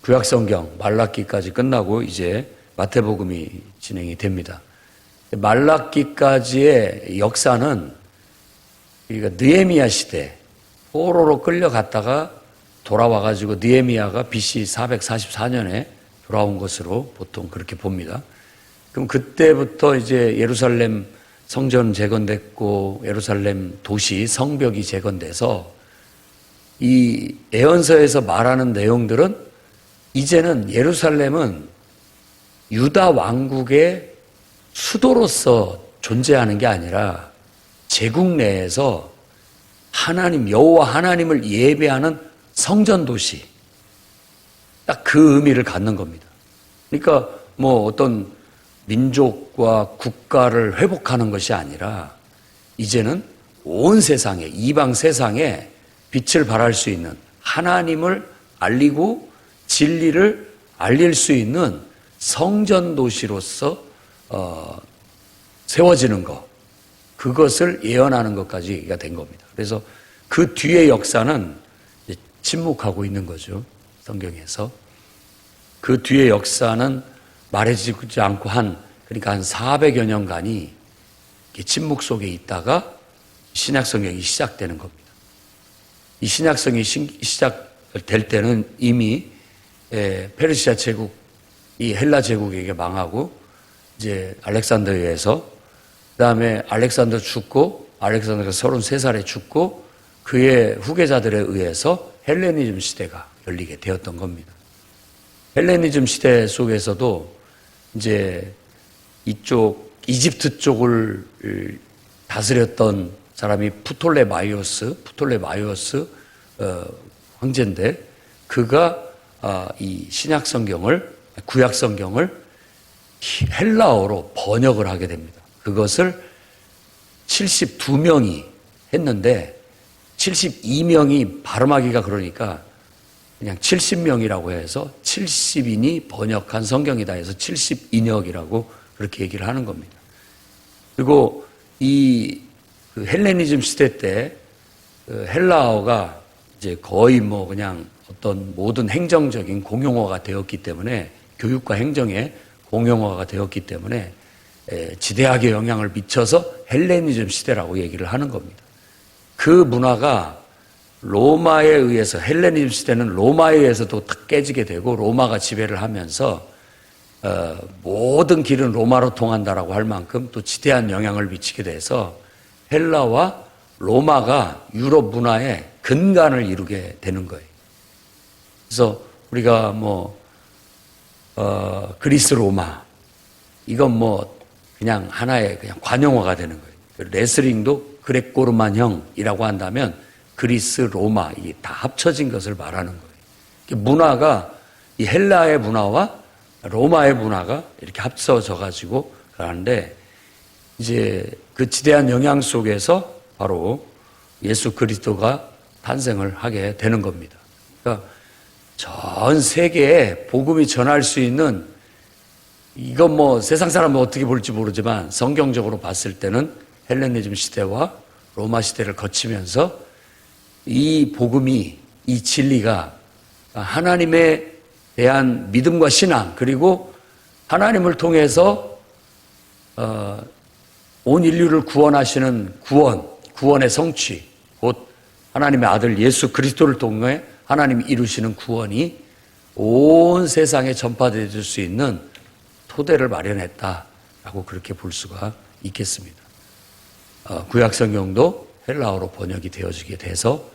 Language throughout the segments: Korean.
구약성경 말라기까지 끝나고 이제 마태복음이 진행이 됩니다. 말라기까지의 역사는 느헤미야 시대 포로로 끌려갔다가 돌아와가지고 느헤미야가 BC 444년에 돌아온 것으로 보통 그렇게 봅니다. 그럼 그때부터 이제 예루살렘 성전 재건됐고 예루살렘 도시 성벽이 재건돼서 이 예언서에서 말하는 내용들은 이제는 예루살렘은 유다 왕국의 수도로서 존재하는 게 아니라 제국 내에서 하나님 여호와 하나님을 예배하는 성전 도시, 딱 그 의미를 갖는 겁니다. 그러니까 뭐 어떤 민족과 국가를 회복하는 것이 아니라 이제는 온 세상에, 이방 세상에 빛을 발할 수 있는, 하나님을 알리고 진리를 알릴 수 있는 성전 도시로서 세워지는 것, 그것을 예언하는 것까지가 된 겁니다. 그래서 그 뒤의 역사는 침묵하고 있는 거죠, 성경에서. 그 뒤의 역사는 말해지지 않고 그러니까 한 400여 년간이 침묵 속에 있다가 신약 성경이 시작되는 겁니다. 이 신약 성경이 시작될 때는 이미 페르시아 제국, 이 헬라 제국에게 망하고 이제 알렉산더에 의해서, 그다음에 알렉산더 죽고, 알렉산더가 33살에 죽고 그의 후계자들에 의해서 헬레니즘 시대가 열리게 되었던 겁니다. 헬레니즘 시대 속에서도 이제 이쪽 이집트 쪽을 다스렸던 사람이 프톨레마이오스 황제인데, 그가 이 신약 성경을, 구약 성경을 헬라어로 번역을 하게 됩니다. 그것을 72명이 했는데 72명이 발음하기가 그러니까 그냥 70명이라고 해서 70인이 번역한 성경이다 해서 72역이라고 그렇게 얘기를 하는 겁니다. 그리고 이 헬레니즘 시대 때 헬라어가 이제 거의 뭐 그냥 어떤 모든 행정적인 공용어가 되었기 때문에, 교육과 행정의 공용어가 되었기 때문에 지대하게 영향을 미쳐서 헬레니즘 시대라고 얘기를 하는 겁니다. 그 문화가 로마에 의해서, 헬레니즘 시대는 로마에 의해서도 탁 깨지게 되고 로마가 지배를 하면서 모든 길은 로마로 통한다라고 할 만큼 또 지대한 영향을 미치게 돼서 헬라와 로마가 유럽 문화의 근간을 이루게 되는 거예요. 그래서 우리가 그리스 로마, 이건 그냥 하나의 그냥 관용어가 되는 거예요. 레슬링도 그레코로만형이라고 한다면 그리스 로마, 이게 다 합쳐진 것을 말하는 거예요. 문화가 이 헬라의 문화와 로마의 문화가 이렇게 합쳐져 가지고 가는데, 이제 그 지대한 영향 속에서 바로 예수 그리스도가 탄생을 하게 되는 겁니다. 그러니까 전 세계에 복음이 전할 수 있는, 이건 세상 사람은 어떻게 볼지 모르지만 성경적으로 봤을 때는 헬레니즘 시대와 로마 시대를 거치면서 이 복음이, 이 진리가 하나님에 대한 믿음과 신앙, 그리고 하나님을 통해서 온 인류를 구원하시는 구원의 성취, 곧 하나님의 아들 예수 그리스도를 통해 하나님이 이루시는 구원이 온 세상에 전파될 수 있는 토대를 마련했다라고 그렇게 볼 수가 있겠습니다. 구약 성경도 헬라어로 번역이 되어지게 돼서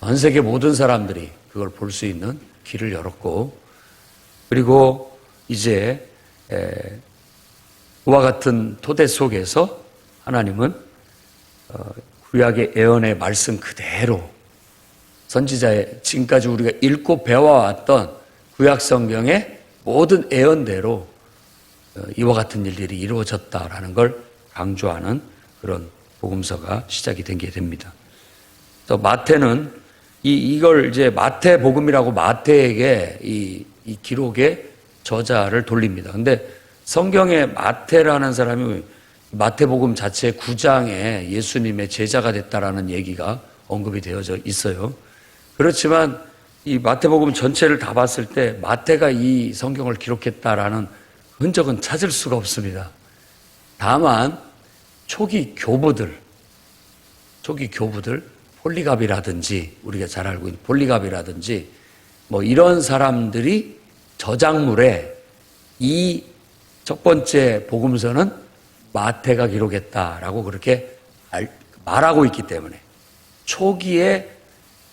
전 세계 모든 사람들이 그걸 볼 수 있는 길을 열었고, 그리고 이제 그와 같은 토대 속에서 하나님은 구약의 예언의 말씀 그대로 선지자의, 지금까지 우리가 읽고 배워왔던 구약 성경의 모든 예언대로 이와 같은 일들이 이루어졌다라는 걸 강조하는 그런 복음서가 시작이 된 게 됩니다. 또 마태는 이걸 이제 마태복음이라고 마태에게 이 기록의 저자를 돌립니다. 근데 성경에 마태라는 사람이 마태복음 자체 9장에 예수님의 제자가 됐다라는 얘기가 언급이 되어져 있어요. 그렇지만 이 마태복음 전체를 다 봤을 때 마태가 이 성경을 기록했다라는 흔적은 찾을 수가 없습니다. 다만 초기 교부들, 폴리갑이라든지 우리가 잘 알고 있는 폴리갑이라든지 뭐 이런 사람들이 저작물에 이 첫 번째 복음서는 마태가 기록했다라고 그렇게 말하고 있기 때문에 초기에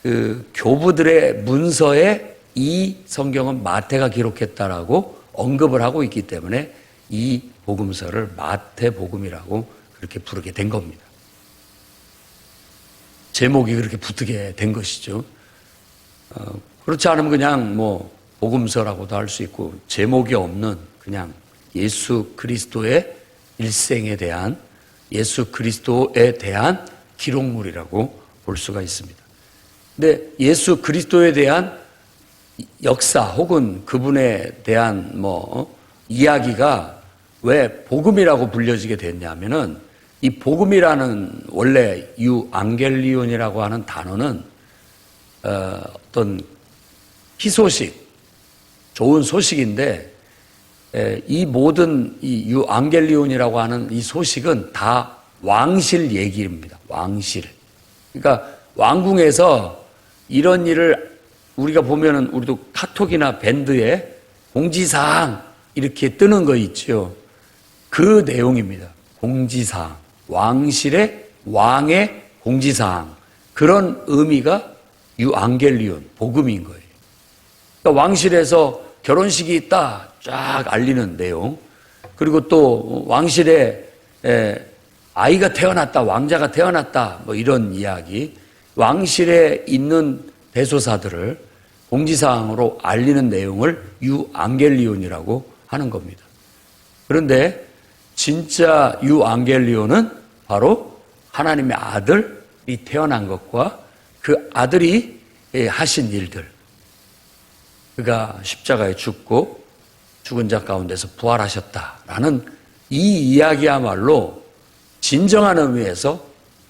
그 교부들의 문서에 이 성경은 마태가 기록했다라고 언급을 하고 있기 때문에 이 복음서를 마태복음이라고 그렇게 부르게 된 겁니다. 제목이 그렇게 붙게 된 것이죠. 그렇지 않으면 그냥 뭐 복음서라고도 할 수 있고 제목이 없는 그냥 예수 그리스도의 일생에 대한 예수 그리스도에 대한 기록물이라고 볼 수가 있습니다. 근데 예수 그리스도에 대한 역사 혹은 그분에 대한 이야기가 왜 복음이라고 불려지게 됐냐면은 이 복음이라는 원래 유앙겔리온이라고 하는 단어는 어떤 희소식, 좋은 소식인데 이 모든 이 유앙겔리온이라고 하는 이 소식은 다 왕실 얘기입니다. 왕실. 그러니까 왕궁에서 이런 일을 우리가 보면은 우리도 카톡이나 밴드에 공지사항 이렇게 뜨는 거 있죠. 그 내용입니다. 공지사항. 왕실의 왕의 공지사항. 그런 의미가 유앙겔리온, 복음인 거예요. 그러니까 왕실에서 결혼식이 있다 쫙 알리는 내용. 그리고 또 왕실에 아이가 태어났다, 왕자가 태어났다 뭐 이런 이야기. 왕실에 있는 대소사들을 공지사항으로 알리는 내용을 유앙겔리온이라고 하는 겁니다. 그런데 진짜 유앙겔리온은 바로 하나님의 아들이 태어난 것과 그 아들이 하신 일들. 그가 십자가에 죽고 죽은 자 가운데서 부활하셨다라는 이 이야기야말로 진정한 의미에서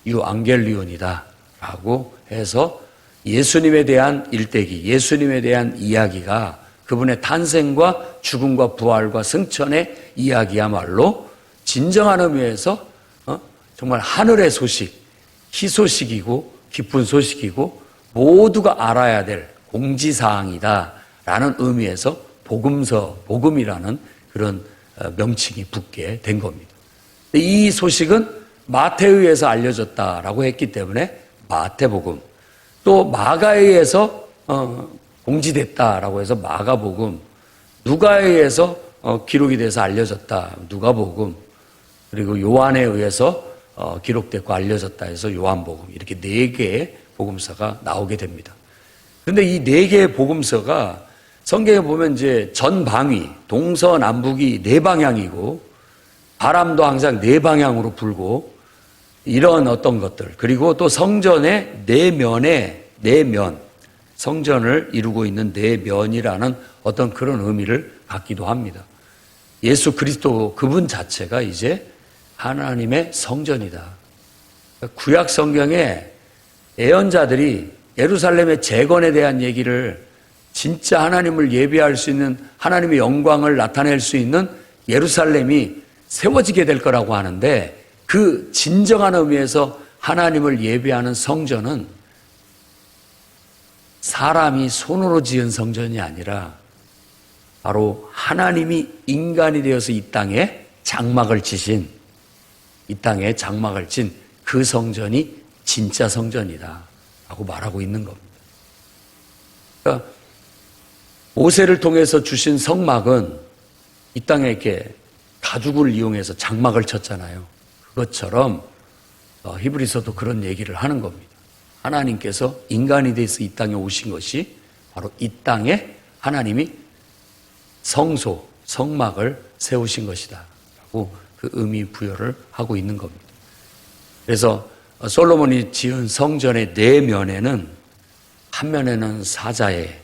유앙겔리온이다라고 해서 예수님에 대한 일대기, 예수님에 대한 이야기가 그분의 탄생과 죽음과 부활과 승천의 이야기야말로 진정한 의미에서 정말 하늘의 소식, 희소식이고 깊은 소식이고 모두가 알아야 될 공지사항이다라는 의미에서 복음서, 복음이라는 그런 명칭이 붙게 된 겁니다. 이 소식은 마태에 의해서 알려졌다라고 했기 때문에 마태복음, 또 마가에 의해서 공지됐다라고 해서 마가복음, 누가에 의해서 기록이 돼서 알려졌다, 누가복음, 그리고 요한에 의해서 기록됐고 알려졌다 해서 요한복음, 이렇게 4개의 복음서가 나오게 됩니다. 그런데 이 4개의 복음서가 성경에 보면 이제 전방위, 동서남북이 4방향이고 바람도 항상 4방향으로 불고 이런 어떤 것들, 그리고 또 성전의 4면, 성전을 이루고 있는 4면이라는 어떤 그런 의미를 갖기도 합니다. 예수 그리스도 그분 자체가 이제 하나님의 성전이다. 구약 성경에 예언자들이 예루살렘의 재건에 대한 얘기를 진짜 하나님을 예배할 수 있는 하나님의 영광을 나타낼 수 있는 예루살렘이 세워지게 될 거라고 하는데 그 진정한 의미에서 하나님을 예배하는 성전은 사람이 손으로 지은 성전이 아니라 바로 하나님이 인간이 되어서 이 땅에 장막을 친 그 성전이 진짜 성전이다 라고 말하고 있는 겁니다. 그러니까 모세를 통해서 주신 성막은 이 땅에 이렇게 가죽을 이용해서 장막을 쳤잖아요. 그것처럼 히브리서도 그런 얘기를 하는 겁니다. 하나님께서 인간이 돼서 이 땅에 오신 것이 바로 이 땅에 하나님이 성소, 성막을 세우신 것이다 라고 그 의미 부여를 하고 있는 겁니다. 그래서 솔로몬이 지은 성전의 4면에는 한 면에는 사자에,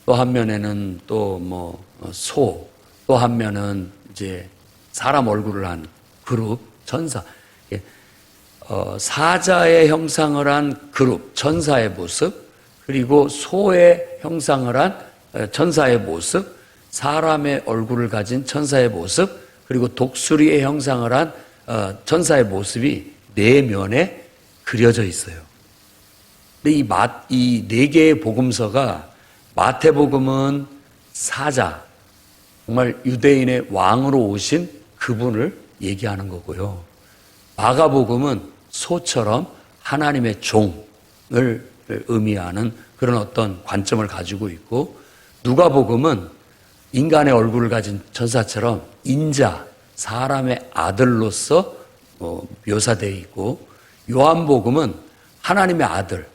또 한 면에는 또 소, 또 한 면은 이제 사람 얼굴을 한 그룹, 천사. 사자의 형상을 한 그룹, 천사의 모습, 그리고 소의 형상을 한 천사의 모습, 사람의 얼굴을 가진 천사의 모습, 그리고 독수리의 형상을 한 천사의 모습이 네 면에 그려져 있어요. 근데 이 네 개의 복음서가 마태복음은 사자, 정말 유대인의 왕으로 오신 그분을 얘기하는 거고요. 마가복음은 소처럼 하나님의 종을 의미하는 그런 어떤 관점을 가지고 있고, 누가복음은 인간의 얼굴을 가진 천사처럼 인자, 사람의 아들로서 묘사되어 있고, 요한복음은 하나님의 아들,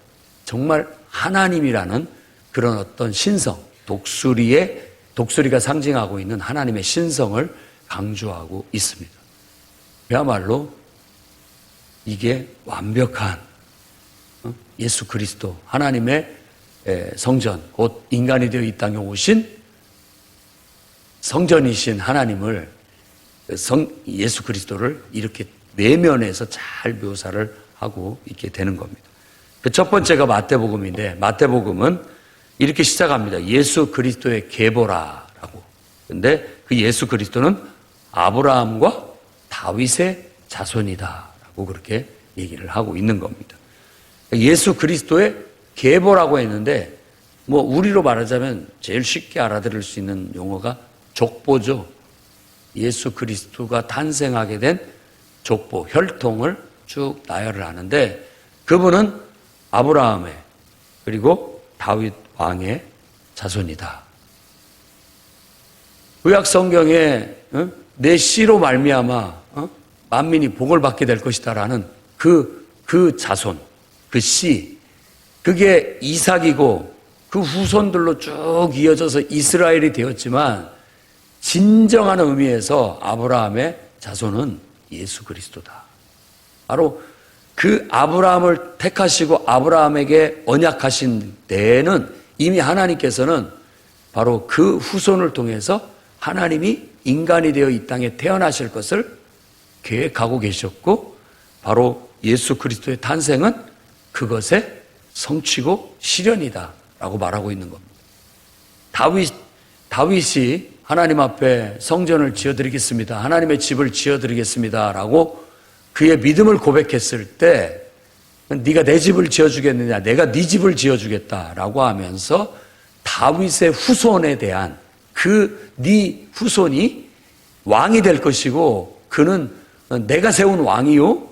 정말 하나님이라는 그런 어떤 신성, 독수리가 상징하고 있는 하나님의 신성을 강조하고 있습니다. 그야말로 이게 완벽한 예수 그리스도, 하나님의 성전, 곧 인간이 되어 이 땅에 오신 성전이신 하나님을, 예수 그리스도를 이렇게 내면에서 잘 묘사를 하고 있게 되는 겁니다. 그 첫 번째가 마태복음인데, 마태복음은 이렇게 시작합니다. 예수 그리스도의 계보라라고. 근데 그 예수 그리스도는 아브라함과 다윗의 자손이다라고 그렇게 얘기를 하고 있는 겁니다. 예수 그리스도의 계보라고 했는데, 우리로 말하자면 제일 쉽게 알아들을 수 있는 용어가 족보죠. 예수 그리스도가 탄생하게 된 족보, 혈통을 쭉 나열을 하는데, 그분은 아브라함의 그리고 다윗 왕의 자손이다. 구약 성경에 내 씨로 말미암아 만민이 복을 받게 될 것이다라는 그 자손, 그 씨, 그게 이삭이고 그 후손들로 쭉 이어져서 이스라엘이 되었지만, 진정한 의미에서 아브라함의 자손은 예수 그리스도다. 바로 그 아브라함을 택하시고 아브라함에게 언약하신 때에는 이미 하나님께서는 바로 그 후손을 통해서 하나님이 인간이 되어 이 땅에 태어나실 것을 계획하고 계셨고, 바로 예수 그리스도의 탄생은 그것의 성취고 실현이다 라고 말하고 있는 겁니다. 다윗이 하나님 앞에 성전을 지어드리겠습니다, 하나님의 집을 지어드리겠습니다 라고 그의 믿음을 고백했을 때, 네가 내 집을 지어주겠느냐, 내가 네 집을 지어주겠다라고 하면서 다윗의 후손에 대한 네 후손이 왕이 될 것이고, 그는 내가 세운 왕이요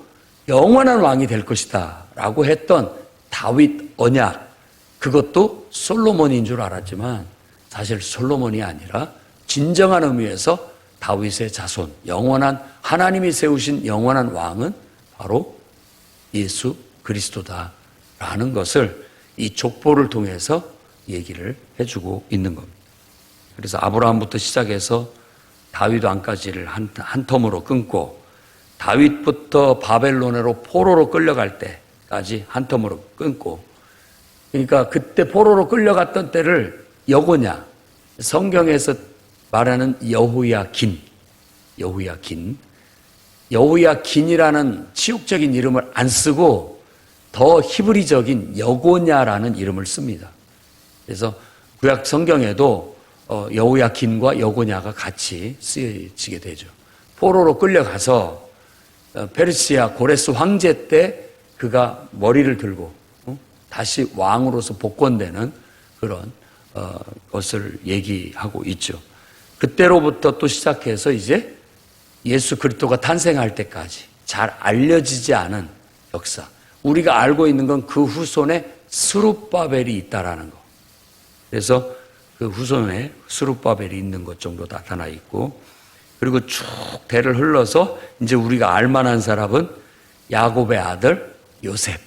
영원한 왕이 될 것이다 라고 했던 다윗 언약, 그것도 솔로몬인 줄 알았지만 사실 솔로몬이 아니라 진정한 의미에서 다윗의 자손, 영원한 하나님이 세우신 영원한 왕은 바로 예수 그리스도다라는 것을 이 족보를 통해서 얘기를 해주고 있는 겁니다. 그래서 아브라함부터 시작해서 다윗 왕까지를 한 텀으로 끊고, 다윗부터 바벨론으로 포로로 끌려갈 때까지 한 텀으로 끊고, 그러니까 그때 포로로 끌려갔던 때를 여고냐, 성경에서 말하는 여호야긴이라는 치욕적인 이름을 안 쓰고 더 히브리적인 여고냐라는 이름을 씁니다. 그래서 구약 성경에도 여호야긴과 여고냐가 같이 쓰여지게 되죠. 포로로 끌려가서 페르시아 고레스 황제 때 그가 머리를 들고 다시 왕으로서 복권되는 그런 것을 얘기하고 있죠. 그때로부터 또 시작해서 이제 예수 그리스도가 탄생할 때까지 잘 알려지지 않은 역사, 우리가 알고 있는 건 그 후손에 스룹바벨이 있다라는 거. 그래서 그 후손에 스룹바벨이 있는 것 정도 나타나 있고, 그리고 쭉 대를 흘러서 이제 우리가 알만한 사람은 야곱의 아들 요셉.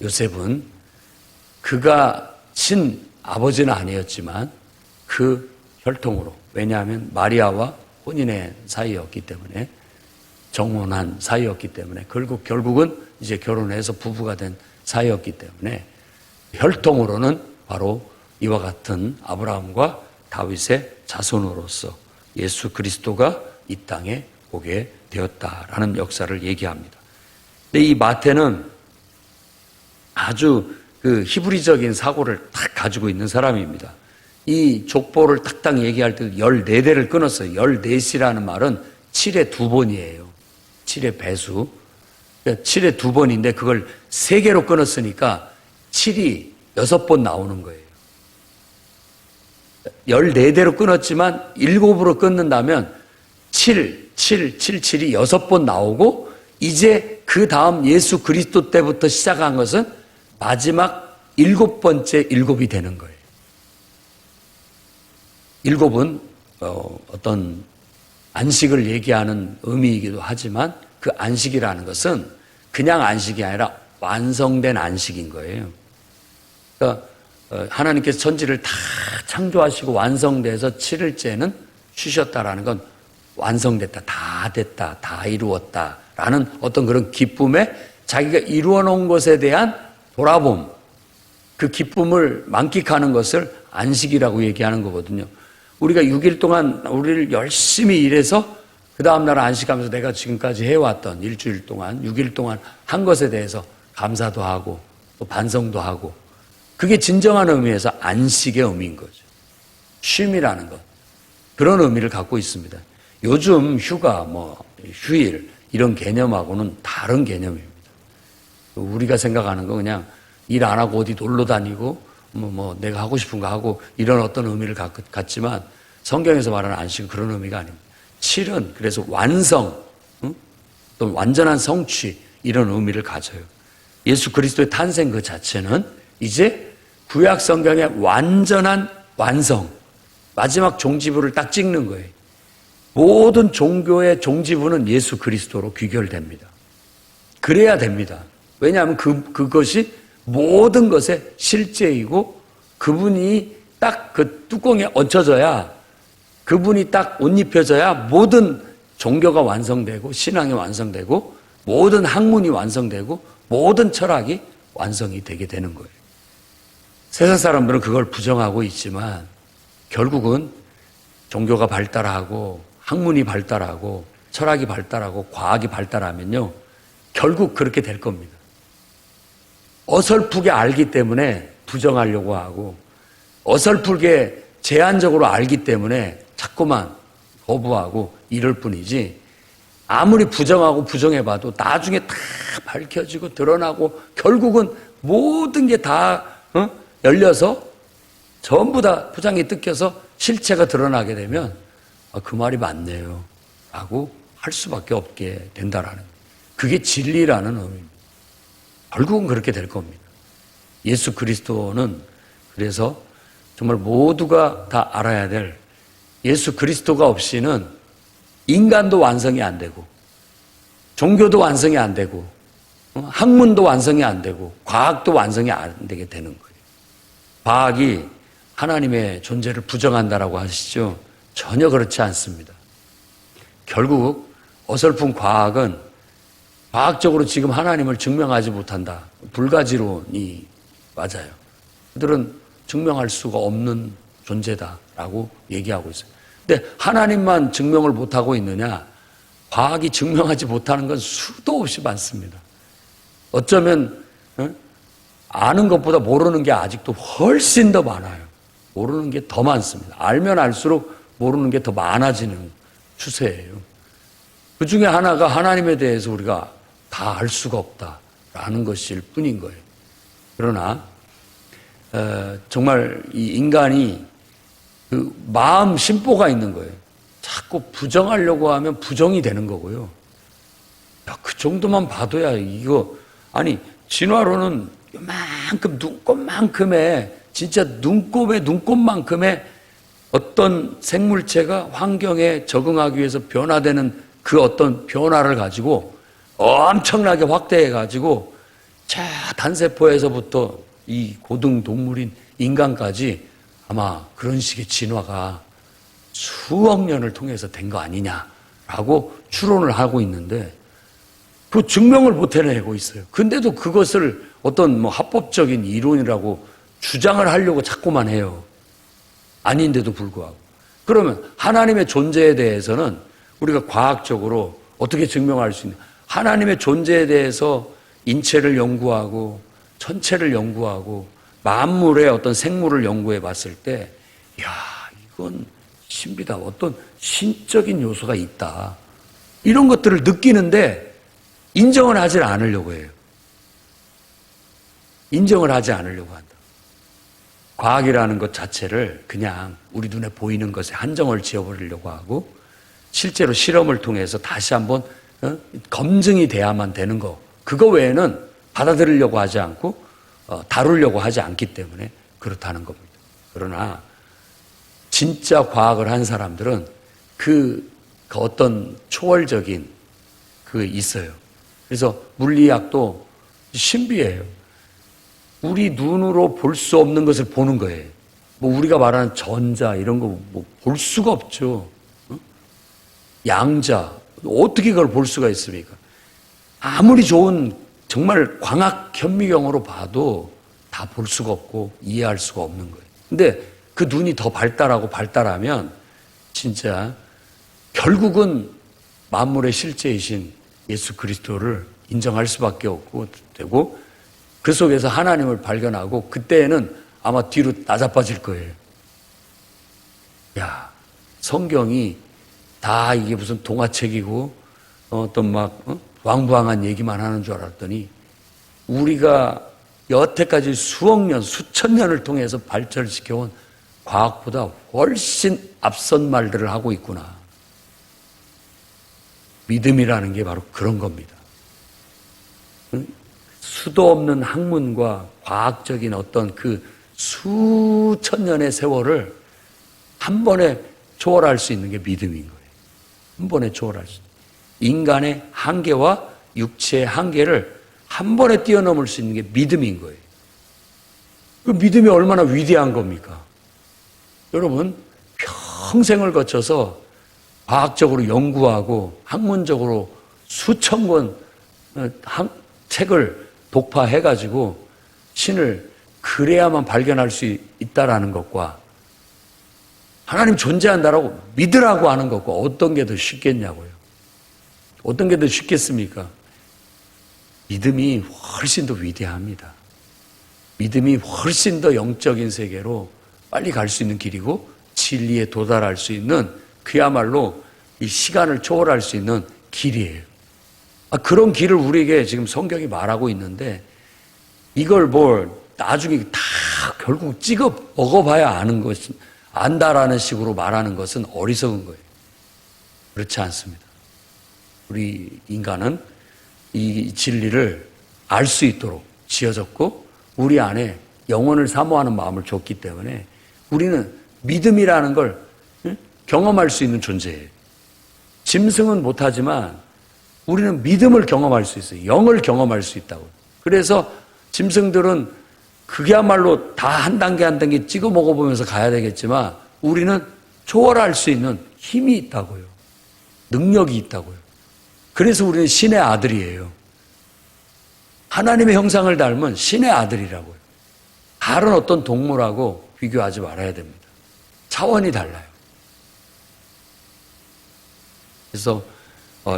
요셉은 그가 친아버지는 아니었지만 그 혈통으로, 왜냐하면 마리아와 혼인의 사이였기 때문에, 정혼한 사이였기 때문에, 결국은 이제 결혼해서 부부가 된 사이였기 때문에 혈통으로는 바로 이와 같은 아브라함과 다윗의 자손으로서 예수 그리스도가 이 땅에 오게 되었다라는 역사를 얘기합니다. 근데 이 마태는 아주 그 히브리적인 사고를 딱 가지고 있는 사람입니다. 이 족보를 딱딱 얘기할 때 14대를 끊었어요. 14시라는 말은 7의 2번이에요. 7의 배수. 7의 2번인데 그걸 3개로 끊었으니까 7이 6번 나오는 거예요. 14대로 끊었지만 7으로 끊는다면 7, 7, 7, 7이 6번 나오고 이제 그 다음 예수 그리스도 때부터 시작한 것은 마지막 7번째 7이 되는 거예요. 7은 어떤 안식을 얘기하는 의미이기도 하지만 그 안식이라는 것은 그냥 안식이 아니라 완성된 안식인 거예요. 그러니까 하나님께서 천지를 다 창조하시고 완성돼서 7일째는 쉬셨다라는 건 완성됐다, 다 됐다, 다 이루었다라는 어떤 그런 기쁨에 자기가 이루어 놓은 것에 대한 돌아봄, 그 기쁨을 만끽하는 것을 안식이라고 얘기하는 거거든요. 우리가 6일 동안 우리를 열심히 일해서 그 다음날 안식하면서 내가 지금까지 해왔던 일주일 동안 6일 동안 한 것에 대해서 감사도 하고 또 반성도 하고 그게 진정한 의미에서 안식의 의미인 거죠. 쉼이라는 것. 그런 의미를 갖고 있습니다. 요즘 휴가, 휴일 이런 개념하고는 다른 개념입니다. 우리가 생각하는 거 그냥 일 안 하고 어디 놀러 다니고 내가 하고 싶은 거 하고 이런 어떤 의미를 갖지만 성경에서 말하는 안식은 그런 의미가 아닙니다. 7은 그래서 완성, 또 완전한 성취 이런 의미를 가져요. 예수 그리스도의 탄생 그 자체는 이제 구약 성경의 완전한 완성, 마지막 종지부를 딱 찍는 거예요. 모든 종교의 종지부는 예수 그리스도로 귀결됩니다. 그래야 됩니다. 왜냐하면 그것이 모든 것의 실제이고 그분이 딱 그 뚜껑에 얹혀져야 그분이 딱 옷 입혀져야 모든 종교가 완성되고 신앙이 완성되고 모든 학문이 완성되고 모든 철학이 완성이 되게 되는 거예요. 세상 사람들은 그걸 부정하고 있지만 결국은 종교가 발달하고 학문이 발달하고 철학이 발달하고 과학이 발달하면요 결국 그렇게 될 겁니다. 어설프게 알기 때문에 부정하려고 하고 어설프게 제한적으로 알기 때문에 자꾸만 거부하고 이럴 뿐이지 아무리 부정하고 부정해봐도 나중에 다 밝혀지고 드러나고 결국은 모든 게 다 열려서 전부 다 포장이 뜯겨서 실체가 드러나게 되면 그 말이 맞네요 라고 할 수밖에 없게 된다라는 그게 진리라는 의미입니다. 결국은 그렇게 될 겁니다. 예수 그리스도는 그래서 정말 모두가 다 알아야 될 예수 그리스도가 없이는 인간도 완성이 안 되고 종교도 완성이 안 되고 학문도 완성이 안 되고 과학도 완성이 안 되게 되는 거예요. 과학이 하나님의 존재를 부정한다라고 하시죠. 전혀 그렇지 않습니다. 결국 어설픈 과학은 과학적으로 지금 하나님을 증명하지 못한다. 불가지론이 맞아요. 그들은 증명할 수가 없는 존재다라고 얘기하고 있어요. 근데 하나님만 증명을 못하고 있느냐? 과학이 증명하지 못하는 건 수도 없이 많습니다. 어쩌면 아는 것보다 모르는 게 아직도 훨씬 더 많아요. 모르는 게 더 많습니다. 알면 알수록 모르는 게 더 많아지는 추세예요. 그 중에 하나가 하나님에 대해서 우리가 다 알 수가 없다라는 것일 뿐인 거예요. 그러나 정말 이 인간이 그 마음 심보가 있는 거예요. 자꾸 부정하려고 하면 부정이 되는 거고요. 야, 그 정도만 봐도야 이거 아니 진화로는 이만큼 눈곱만큼의 진짜 눈곱의 눈곱만큼의 어떤 생물체가 환경에 적응하기 위해서 변화되는 그 어떤 변화를 가지고 엄청나게 확대해 가지고 자 단세포에서부터 이 고등 동물인 인간까지 아마 그런 식의 진화가 수억 년을 통해서 된 거 아니냐라고 추론을 하고 있는데 그 증명을 못 해내고 있어요. 근데도 그것을 어떤 합법적인 이론이라고 주장을 하려고 자꾸만 해요. 아닌데도 불구하고. 그러면 하나님의 존재에 대해서는 우리가 과학적으로 어떻게 증명할 수 있냐? 하나님의 존재에 대해서 인체를 연구하고 전체를 연구하고 만물의 어떤 생물을 연구해 봤을 때, 야, 이건 신비다. 어떤 신적인 요소가 있다. 이런 것들을 느끼는데 인정을 하지 않으려고 해요. 인정을 하지 않으려고 한다. 과학이라는 것 자체를 그냥 우리 눈에 보이는 것에 한정을 지어버리려고 하고, 실제로 실험을 통해서 다시 한번 검증이 돼야만 되는 거, 그거 외에는 받아들이려고 하지 않고 다루려고 하지 않기 때문에 그렇다는 겁니다. 그러나 진짜 과학을 한 사람들은 그 어떤 초월적인 그 있어요. 그래서 물리학도 신비해요. 우리 눈으로 볼 수 없는 것을 보는 거예요. 뭐 우리가 말하는 전자 이런 거 뭐 볼 수가 없죠. 양자 어떻게 그걸 볼 수가 있습니까? 아무리 좋은 정말 광학 현미경으로 봐도 다 볼 수가 없고 이해할 수가 없는 거예요. 근데 그 눈이 더 발달하면 진짜 결국은 만물의 실제이신 예수 그리스도를 인정할 수밖에 없고 되고, 그 속에서 하나님을 발견하고, 그때에는 아마 뒤로 나자빠질 거예요. 야, 성경이 다 이게 무슨 동화책이고 어떤 막 왕부왕한 얘기만 하는 줄 알았더니, 우리가 여태까지 수억 년, 수천 년을 통해서 발전시켜온 과학보다 훨씬 앞선 말들을 하고 있구나. 믿음이라는 게 바로 그런 겁니다. 수도 없는 학문과 과학적인 어떤 그 수천 년의 세월을 한 번에 초월할 수 있는 게 믿음인 거예요. 한 번에 초월할 수 있는. 인간의 한계와 육체의 한계를 한 번에 뛰어넘을 수 있는 게 믿음인 거예요. 그 믿음이 얼마나 위대한 겁니까? 여러분, 평생을 거쳐서 과학적으로 연구하고 학문적으로 수천 권 책을 독파해가지고 신을 그래야만 발견할 수 있다라는 것과 하나님 존재한다라고 믿으라고 하는 것과 어떤 게 더 쉽겠냐고요. 어떤 게 더 쉽겠습니까? 믿음이 훨씬 더 위대합니다. 믿음이 훨씬 더 영적인 세계로 빨리 갈 수 있는 길이고, 진리에 도달할 수 있는, 그야말로 이 시간을 초월할 수 있는 길이에요. 그런 길을 우리에게 지금 성경이 말하고 있는데, 이걸 나중에 다 결국 찍어 먹어봐야 아는 것이, 안다라는 식으로 말하는 것은 어리석은 거예요. 그렇지 않습니다. 우리 인간은 이 진리를 알 수 있도록 지어졌고, 우리 안에 영혼을 사모하는 마음을 줬기 때문에 우리는 믿음이라는 걸 경험할 수 있는 존재예요. 짐승은 못하지만 우리는 믿음을 경험할 수 있어요. 영을 경험할 수 있다고. 그래서 짐승들은 그야말로 다 한 단계 한 단계 찍어 먹어보면서 가야 되겠지만, 우리는 초월할 수 있는 힘이 있다고요. 능력이 있다고요. 그래서 우리는 신의 아들이에요. 하나님의 형상을 닮은 신의 아들이라고요. 다른 어떤 동물하고 비교하지 말아야 됩니다. 차원이 달라요. 그래서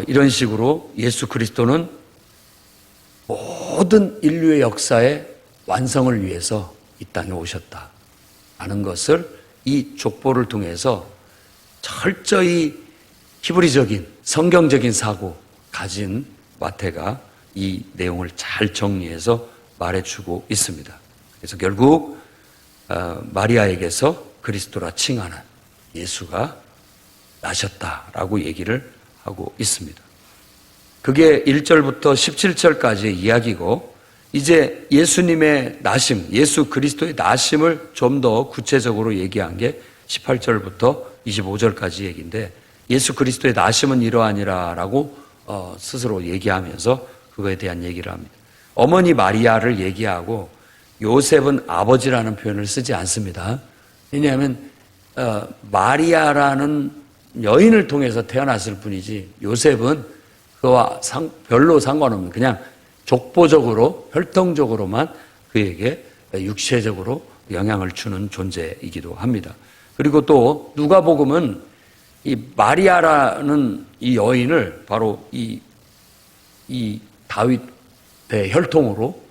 이런 식으로 예수 그리스도는 모든 인류의 역사의 완성을 위해서 이 땅에 오셨다라는 것을 이 족보를 통해서 철저히 히브리적인 성경적인 사고 가진 마태가 이 내용을 잘 정리해서 말해주고 있습니다. 그래서 결국 마리아에게서 그리스도라 칭하는 예수가 나셨다라고 얘기를 하고 있습니다. 그게 1절부터 17절까지의 이야기고, 이제 예수님의 나심, 예수 그리스도의 나심을 좀 더 구체적으로 얘기한 게 18절부터 25절까지 얘기인데, 예수 그리스도의 나심은 이러하니라라고 스스로 얘기하면서 그거에 대한 얘기를 합니다. 어머니 마리아를 얘기하고 요셉은 아버지라는 표현을 쓰지 않습니다. 왜냐하면 마리아라는 여인을 통해서 태어났을 뿐이지, 요셉은 그와 별로 상관없는, 그냥 족보적으로 혈통적으로만 그에게 육체적으로 영향을 주는 존재이기도 합니다. 그리고 또 누가복음은 이 마리아라는 이 여인을 바로 이 다윗의 혈통으로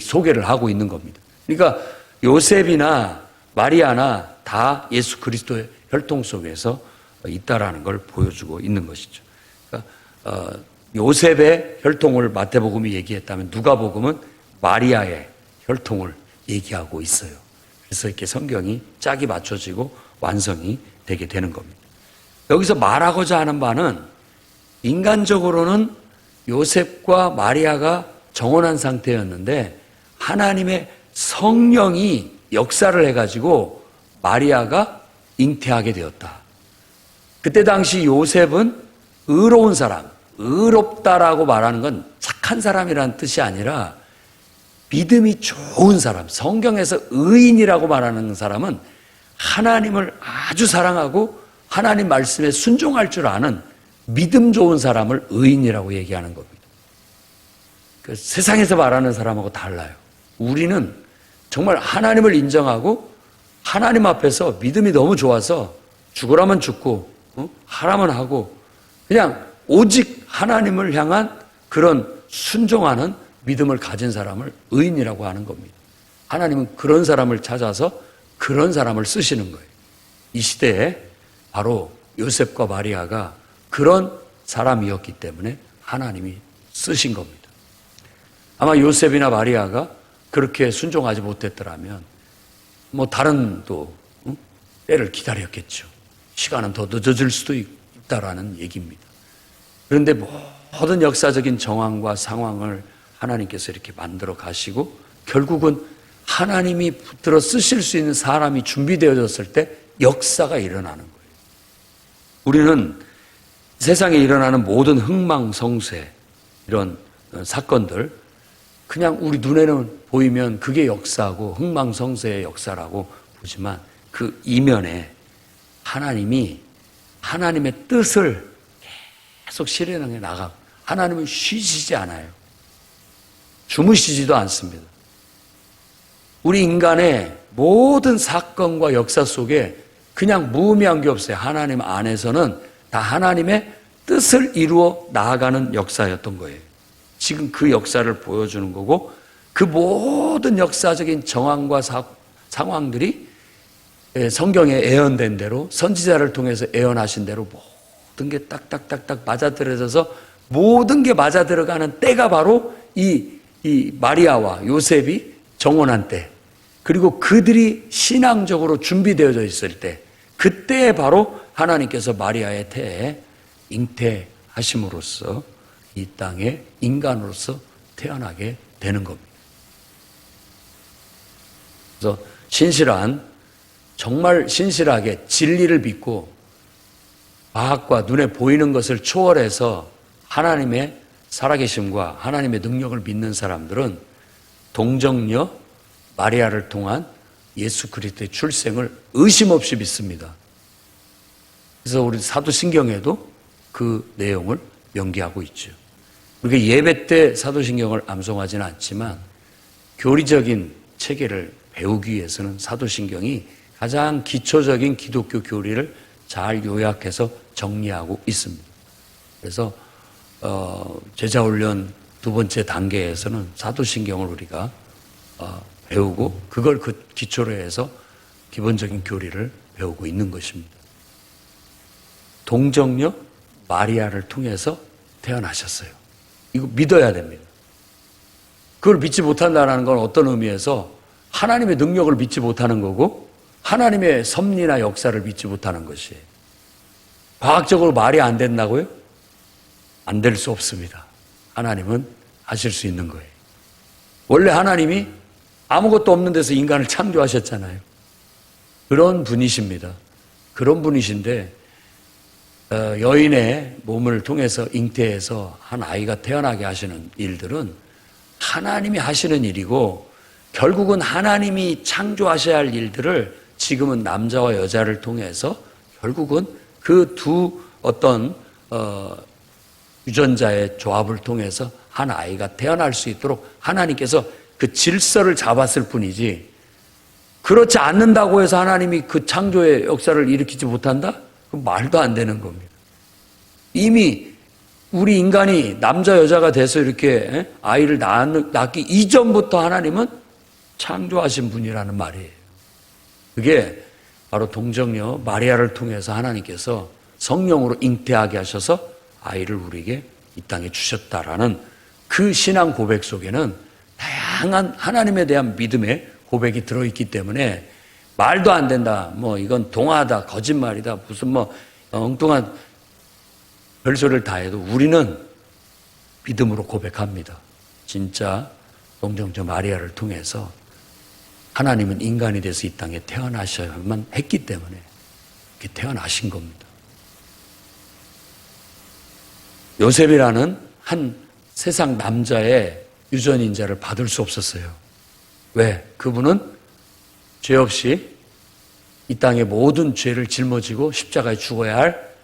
소개를 하고 있는 겁니다. 그러니까 요셉이나 마리아나 다 예수 그리스도의 혈통 속에서 있다라는 걸 보여주고 있는 것이죠. 그러니까 요셉의 혈통을 마태복음이 얘기했다면 누가복음은 마리아의 혈통을 얘기하고 있어요. 그래서 이렇게 성경이 짝이 맞춰지고 완성이 되게 되는 겁니다. 여기서 말하고자 하는 바는 인간적으로는 요셉과 마리아가 정혼한 상태였는데 하나님의 성령이 역사를 해가지고 마리아가 잉태하게 되었다. 그때 당시 요셉은 의로운 사람, 의롭다라고 말하는 건 착한 사람이라는 뜻이 아니라 믿음이 좋은 사람, 성경에서 의인이라고 말하는 사람은 하나님을 아주 사랑하고 하나님 말씀에 순종할 줄 아는 믿음 좋은 사람을 의인이라고 얘기하는 겁니다. 그 세상에서 말하는 사람하고 달라요. 우리는 정말 하나님을 인정하고 하나님 앞에서 믿음이 너무 좋아서 죽으라면 죽고 하라면 하고 그냥 오직 하나님을 향한 그런 순종하는 믿음을 가진 사람을 의인이라고 하는 겁니다. 하나님은 그런 사람을 찾아서 그런 사람을 쓰시는 거예요. 이 시대에 바로 요셉과 마리아가 그런 사람이었기 때문에 하나님이 쓰신 겁니다. 아마 요셉이나 마리아가 그렇게 순종하지 못했더라면 뭐 다른 또 때를 기다렸겠죠. 시간은 더 늦어질 수도 있다라는 얘기입니다. 그런데 모든 역사적인 정황과 상황을 하나님께서 이렇게 만들어 가시고 결국은 하나님이 붙들어 쓰실 수 있는 사람이 준비되어졌을 때 역사가 일어나는 거예요. 우리는 세상에 일어나는 모든 흥망성쇠 이런 사건들 그냥 우리 눈에는 보이면 그게 역사고 흥망성쇠의 역사라고 보지만 그 이면에 하나님이 하나님의 뜻을 계속 실현해 나가고 하나님은 쉬시지 않아요. 주무시지도 않습니다. 우리 인간의 모든 사건과 역사 속에 그냥 무의미한 게 없어요. 하나님 안에서는 다 하나님의 뜻을 이루어 나아가는 역사였던 거예요. 지금 그 역사를 보여주는 거고 그 모든 역사적인 정황과 상황들이 성경에 예언된 대로 선지자를 통해서 예언하신 대로 모든 게 딱딱딱딱 맞아들어져서 모든 게 맞아들어가는 때가 바로 이 마리아와 요셉이 정혼한 때 그리고 그들이 신앙적으로 준비되어져 있을 때 그때에 바로 하나님께서 마리아의 태에 잉태하심으로써 이 땅에 인간으로서 태어나게 되는 겁니다. 그래서 정말 신실하게 진리를 믿고 과학과 눈에 보이는 것을 초월해서 하나님의 살아계심과 하나님의 능력을 믿는 사람들은 동정녀 마리아를 통한 예수 그리스도의 출생을 의심 없이 믿습니다. 그래서 우리 사도신경에도 그 내용을 명기하고 있죠. 우리가 예배 때 사도신경을 암송하지는 않지만 교리적인 체계를 배우기 위해서는 사도신경이 가장 기초적인 기독교 교리를 잘 요약해서 정리하고 있습니다. 그래서 제자훈련 두 번째 단계에서는 사도신경을 우리가 배우고 그걸 그 기초로 해서 기본적인 교리를 배우고 있는 것입니다. 동정녀 마리아를 통해서 태어나셨어요. 이거 믿어야 됩니다. 그걸 믿지 못한다는 건 어떤 의미에서 하나님의 능력을 믿지 못하는 거고 하나님의 섭리나 역사를 믿지 못하는 것이에요. 과학적으로 말이 안 된다고요? 안 될 수 없습니다. 하나님은 하실 수 있는 거예요. 원래 하나님이 아무것도 없는 데서 인간을 창조하셨잖아요. 그런 분이십니다. 그런 분이신데 여인의 몸을 통해서 잉태해서 한 아이가 태어나게 하시는 일들은 하나님이 하시는 일이고 결국은 하나님이 창조하셔야 할 일들을 지금은 남자와 여자를 통해서 결국은 그 두 어떤 유전자의 조합을 통해서 한 아이가 태어날 수 있도록 하나님께서 그 질서를 잡았을 뿐이지 그렇지 않는다고 해서 하나님이 그 창조의 역사를 일으키지 못한다? 그건 말도 안 되는 겁니다. 이미 우리 인간이 남자 여자가 돼서 이렇게 아이를 낳기 이전부터 하나님은 창조하신 분이라는 말이에요. 그게 바로 동정녀 마리아를 통해서 하나님께서 성령으로 잉태하게 하셔서 아이를 우리에게 이 땅에 주셨다라는 그 신앙 고백 속에는 다양한 하나님에 대한 믿음의 고백이 들어있기 때문에 말도 안 된다, 뭐 이건 동화다, 거짓말이다, 무슨 뭐 엉뚱한 별소리를 다 해도 우리는 믿음으로 고백합니다. 진짜 동정녀 마리아를 통해서 하나님은 인간이 돼서 이 땅에 태어나셔야만 했기 때문에 이렇게 태어나신 겁니다. 요셉이라는 한 세상 남자의 유전인자를 받을 수 없었어요. 왜? 그분은 죄 없이 이 땅의 모든 죄를 짊어지고 십자가에 죽어야 할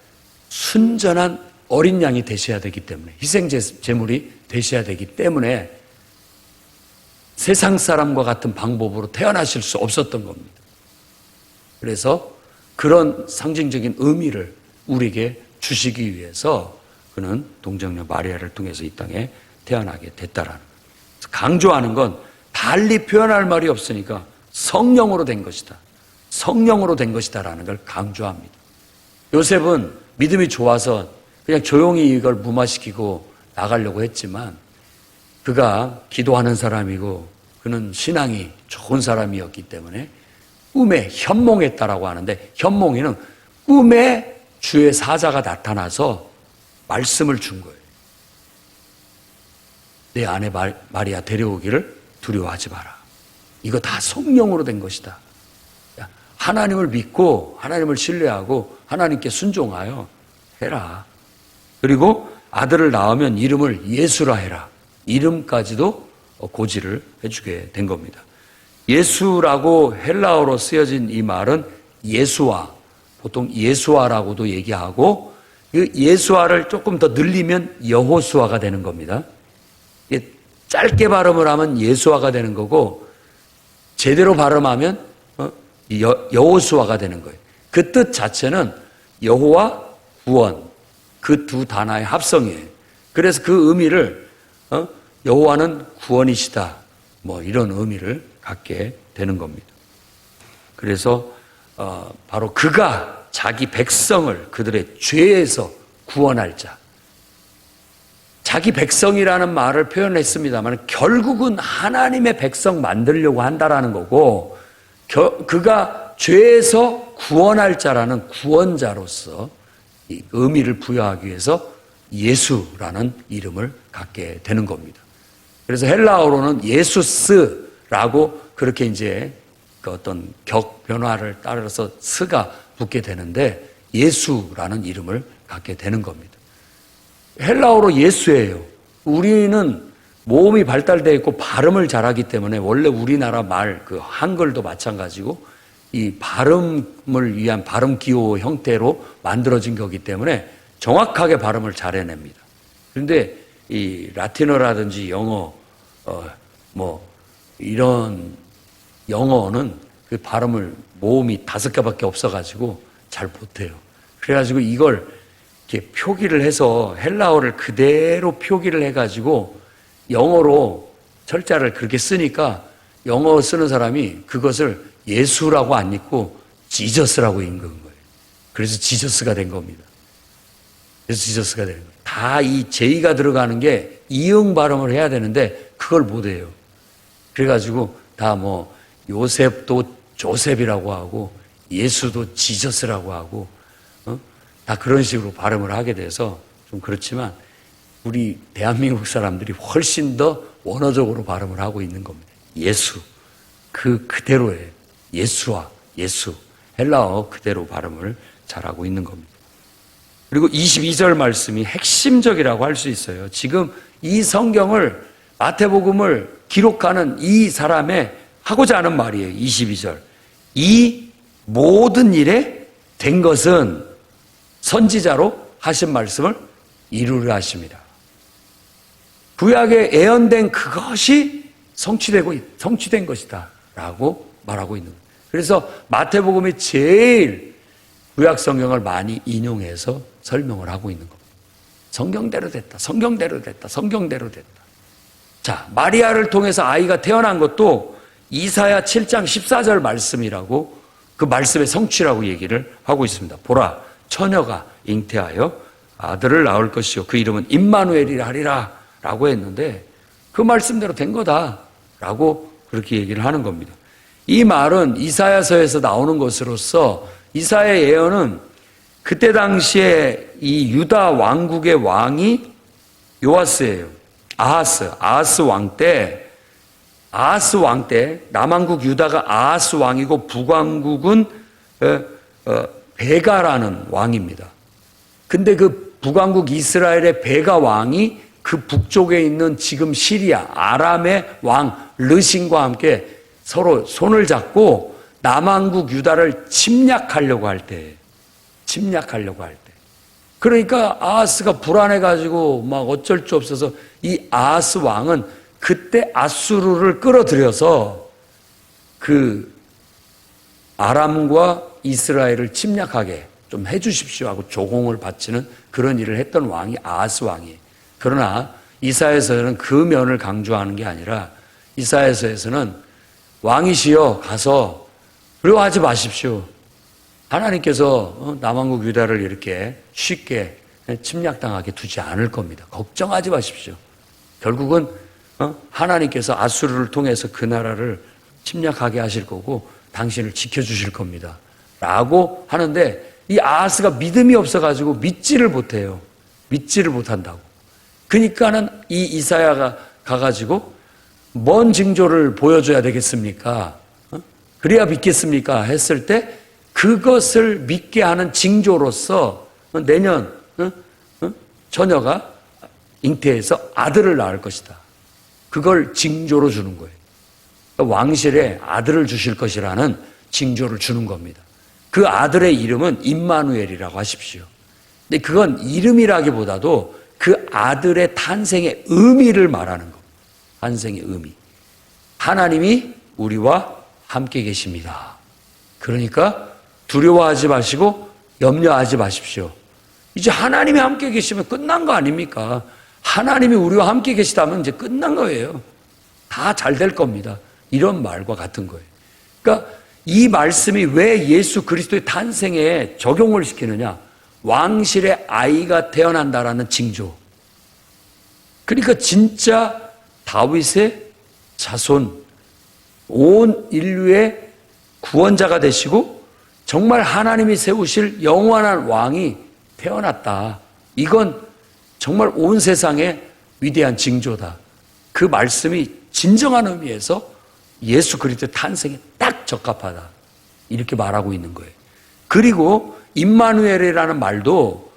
순전한 어린 양이 되셔야 되기 때문에, 희생제물이 되셔야 되기 때문에 세상 사람과 같은 방법으로 태어나실 수 없었던 겁니다. 그래서 그런 상징적인 의미를 우리에게 주시기 위해서 그는 동정녀 마리아를 통해서 이 땅에 태어나게 됐다라는 거예요. 강조하는 건 달리 표현할 말이 없으니까 성령으로 된 것이다. 성령으로 된 것이다라는 걸 강조합니다. 요셉은 믿음이 좋아서 그냥 조용히 이걸 무마시키고 나가려고 했지만 그가 기도하는 사람이고 그는 신앙이 좋은 사람이었기 때문에 꿈에 현몽했다라고 하는데, 현몽이는 꿈에 주의 사자가 나타나서 말씀을 준 거예요. 내 아내 마리아 데려오기를 두려워하지 마라. 이거 다 성령으로 된 것이다. 하나님을 믿고 하나님을 신뢰하고 하나님께 순종하여 해라. 그리고 아들을 낳으면 이름을 예수라 해라. 이름까지도 고지를 해주게 된 겁니다. 예수라고 헬라어로 쓰여진 이 말은 예수와, 보통 예수아라고도 얘기하고, 그 예수아를 조금 더 늘리면 여호수아가 되는 겁니다. 짧게 발음을 하면 예수아가 되는 거고 제대로 발음하면 여호수아가 되는 거예요. 그 뜻 자체는 여호와 구원, 그 두 단어의 합성이에요. 그래서 그 의미를 여호와는 구원이시다, 뭐 이런 의미를 갖게 되는 겁니다. 그래서 바로 그가 자기 백성을 그들의 죄에서 구원할 자, 자기 백성이라는 말을 표현했습니다만 결국은 하나님의 백성 만들려고 한다라는 거고, 그가 죄에서 구원할 자라는 구원자로서 이 의미를 부여하기 위해서 예수라는 이름을 갖게 되는 겁니다. 그래서 헬라어로는 예수스라고 그렇게 이제 그 어떤 격 변화를 따라서 스가 붙게 되는데 예수라는 이름을 갖게 되는 겁니다. 헬라어로 예수예요. 우리는 모음이 발달되어 있고 발음을 잘하기 때문에 원래 우리나라 말, 그 한글도 마찬가지고 이 발음을 위한 발음 기호 형태로 만들어진 거기 때문에 정확하게 발음을 잘 해냅니다. 그런데 이 라틴어라든지 영어, 뭐 이런 영어는 그 발음을 모음이 5개밖에 없어가지고 잘 못해요. 그래가지고 이걸 이렇게 표기를 해서 헬라어를 그대로 표기를 해가지고 영어로 철자를 그렇게 쓰니까 영어 쓰는 사람이 그것을 예수라고 안 읽고 지저스라고 읽은 거예요. 그래서 지저스가 된 겁니다. 그래서 지저스가 되는 거예요. 다 이 제이가 들어가는 게 이응 발음을 해야 되는데 그걸 못 해요. 그래가지고 다 뭐 요셉도 조셉이라고 하고 예수도 지저스라고 하고 다 그런 식으로 발음을 하게 돼서 좀 그렇지만 우리 대한민국 사람들이 훨씬 더 원어적으로 발음을 하고 있는 겁니다. 예수, 그대로예요. 예수와 예수, 헬라어 그대로 발음을 잘하고 있는 겁니다. 그리고 22절 말씀이 핵심적이라고 할 수 있어요. 지금 이 성경을, 마태복음을 기록하는 이 사람의 하고자 하는 말이에요. 22절. 이 모든 일에 된 것은 선지자로 하신 말씀을 이루려 하십니다. 구약에 예언된 그것이 성취된 것이다 라고 말하고 있는 거예요. 그래서 마태복음이 제일 구약 성경을 많이 인용해서 설명을 하고 있는 겁니다. 성경대로 됐다. 성경대로 됐다. 성경대로 됐다. 자, 마리아를 통해서 아이가 태어난 것도 이사야 7장 14절 말씀이라고, 그 말씀의 성취라고 얘기를 하고 있습니다. 보라, 처녀가 잉태하여 아들을 낳을 것이요 그 이름은 임마누엘이라 하리라 라고 했는데, 그 말씀대로 된 거다라고 그렇게 얘기를 하는 겁니다. 이 말은 이사야서에서 나오는 것으로서 이사야 예언은 그때 당시에 이 유다 왕국의 왕이 요아스예요. 아하스 왕 때, 남왕국 유다가 아하스 왕이고 북왕국은 베가라는 왕입니다. 근데 그 북왕국 이스라엘의 베가 왕이 그 북쪽에 있는 지금 시리아, 아람의 왕 르신과 함께 서로 손을 잡고 남왕국 유다를 침략하려고 할 때. 그러니까 아하스가 불안해가지고 막 어쩔 수 없어서 이 아하스 왕은 그때 아수르를 끌어들여서 그 아람과 이스라엘을 침략하게 좀 해주십시오 하고 조공을 바치는 그런 일을 했던 왕이 아하스 왕이에요. 그러나 이사야서에는 그 면을 강조하는 게 아니라 이사야서에서는 왕이시여 가서 두려워하지 마십시오. 하나님께서 남왕국 유다를 이렇게 쉽게 침략당하게 두지 않을 겁니다. 걱정하지 마십시오. 결국은 하나님께서 아수르를 통해서 그 나라를 침략하게 하실 거고 당신을 지켜주실 겁니다. 라고 하는데 이 아하스가 믿음이 없어가지고 믿지를 못해요. 믿지를 못한다고. 그러니까는 이 이사야가 가가지고 뭔 징조를 보여줘야 되겠습니까? 그래야 믿겠습니까? 했을 때 그것을 믿게 하는 징조로서 내년 처녀가 잉태해서 아들을 낳을 것이다. 그걸 징조로 주는 거예요. 왕실에 아들을 주실 것이라는 징조를 주는 겁니다. 그 아들의 이름은 임마누엘이라고 하십시오. 근데 그건 이름이라기보다도 그 아들의 탄생의 의미를 말하는 겁니다. 탄생의 의미. 하나님이 우리와 함께 계십니다. 그러니까 두려워하지 마시고 염려하지 마십시오. 이제 하나님이 함께 계시면 끝난 거 아닙니까? 하나님이 우리와 함께 계시다면 이제 끝난 거예요. 다 잘 될 겁니다. 이런 말과 같은 거예요. 그러니까 이 말씀이 왜 예수 그리스도의 탄생에 적용을 시키느냐? 왕실의 아이가 태어난다라는 징조. 그러니까 진짜 다윗의 자손, 온 인류의 구원자가 되시고 정말 하나님이 세우실 영원한 왕이 태어났다. 이건 정말 온 세상의 위대한 징조다. 그 말씀이 진정한 의미에서 예수 그리스도의 탄생에 딱 적합하다. 이렇게 말하고 있는 거예요. 그리고 임마누엘이라는 말도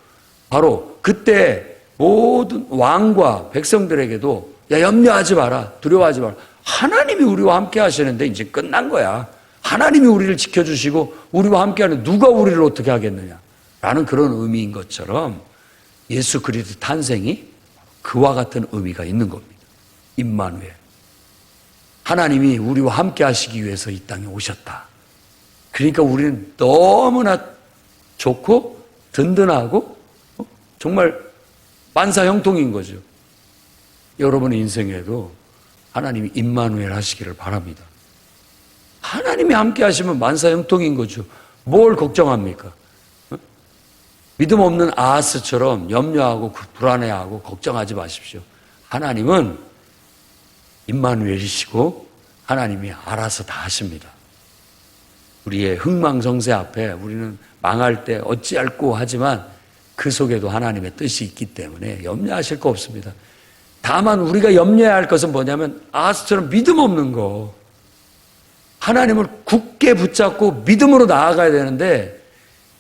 바로 그때 모든 왕과 백성들에게도 야, 염려하지 마라. 두려워하지 마라. 하나님이 우리와 함께 하시는데 이제 끝난 거야. 하나님이 우리를 지켜주시고 우리와 함께 하는 누가 우리를 어떻게 하겠느냐. 라는 그런 의미인 것처럼 예수 그리스도의 탄생이 그와 같은 의미가 있는 겁니다. 임마누엘. 하나님이 우리와 함께 하시기 위해서 이 땅에 오셨다. 그러니까 우리는 너무나 좋고 든든하고 정말 만사형통인 거죠. 여러분의 인생에도 하나님이 임마누엘 하시기를 바랍니다. 하나님이 함께 하시면 만사형통인 거죠. 뭘 걱정합니까? 믿음 없는 아하스처럼 염려하고 불안해하고 걱정하지 마십시오. 하나님은 임마누엘이시고 하나님이 알아서 다 하십니다. 우리의 흥망성쇠 앞에 우리는 망할 때 어찌할꼬 하지만 그 속에도 하나님의 뜻이 있기 때문에 염려하실 거 없습니다. 다만 우리가 염려해야 할 것은 뭐냐면 아하스처럼 믿음 없는 거. 하나님을 굳게 붙잡고 믿음으로 나아가야 되는데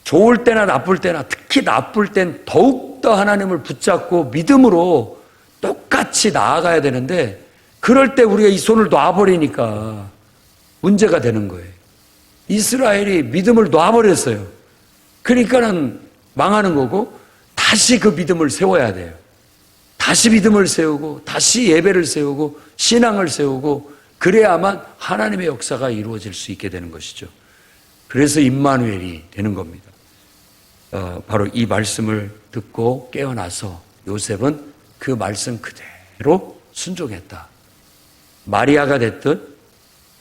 좋을 때나 나쁠 때나 특히 나쁠 땐 더욱더 하나님을 붙잡고 믿음으로 똑같이 나아가야 되는데 그럴 때 우리가 이 손을 놔버리니까 문제가 되는 거예요. 이스라엘이 믿음을 놔버렸어요. 그러니까는 망하는 거고 다시 그 믿음을 세워야 돼요. 다시 믿음을 세우고 다시 예배를 세우고 신앙을 세우고 그래야만 하나님의 역사가 이루어질 수 있게 되는 것이죠. 그래서 임마누엘이 되는 겁니다. 바로 이 말씀을 듣고 깨어나서 요셉은 그 말씀 그대로 순종했다. 마리아가 됐든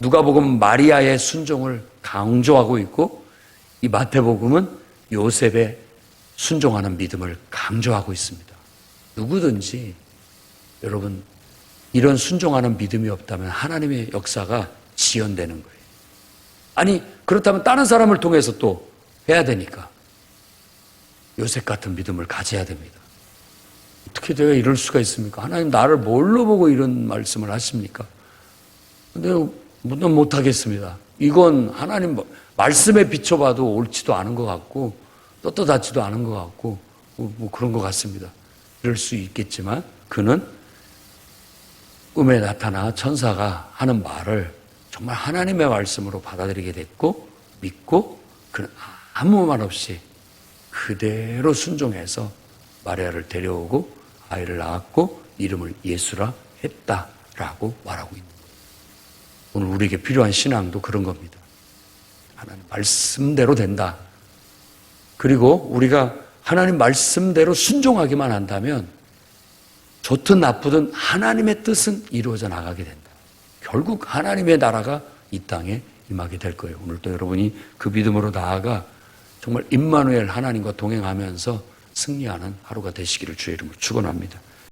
누가복음은 마리아의 순종을 강조하고 있고 이 마태복음은 요셉의 순종하는 믿음을 강조하고 있습니다. 누구든지 여러분 이런 순종하는 믿음이 없다면 하나님의 역사가 지연되는 거예요. 아니 그렇다면 다른 사람을 통해서 또 해야 되니까 요셉 같은 믿음을 가져야 됩니다. 어떻게 내가 이럴 수가 있습니까? 하나님 나를 뭘로 보고 이런 말씀을 하십니까? 근데 못하겠습니다. 이건 하나님 말씀에 비춰봐도 옳지도 않은 것 같고 떳떳하지도 않은 것 같고 뭐 그런 것 같습니다. 이럴 수 있겠지만 그는 꿈에 나타나 천사가 하는 말을 정말 하나님의 말씀으로 받아들이게 됐고 믿고 그는 아무 말 없이 그대로 순종해서 마리아를 데려오고 아이를 낳았고 이름을 예수라 했다라고 말하고 있는 거예요. 오늘 우리에게 필요한 신앙도 그런 겁니다. 하나님 말씀대로 된다. 그리고 우리가 하나님 말씀대로 순종하기만 한다면 좋든 나쁘든 하나님의 뜻은 이루어져 나가게 된다. 결국 하나님의 나라가 이 땅에 임하게 될 거예요. 오늘도 여러분이 그 믿음으로 나아가 정말 임마누엘 하나님과 동행하면서 승리하는 하루가 되시기를 주의 이름으로 축원합니다.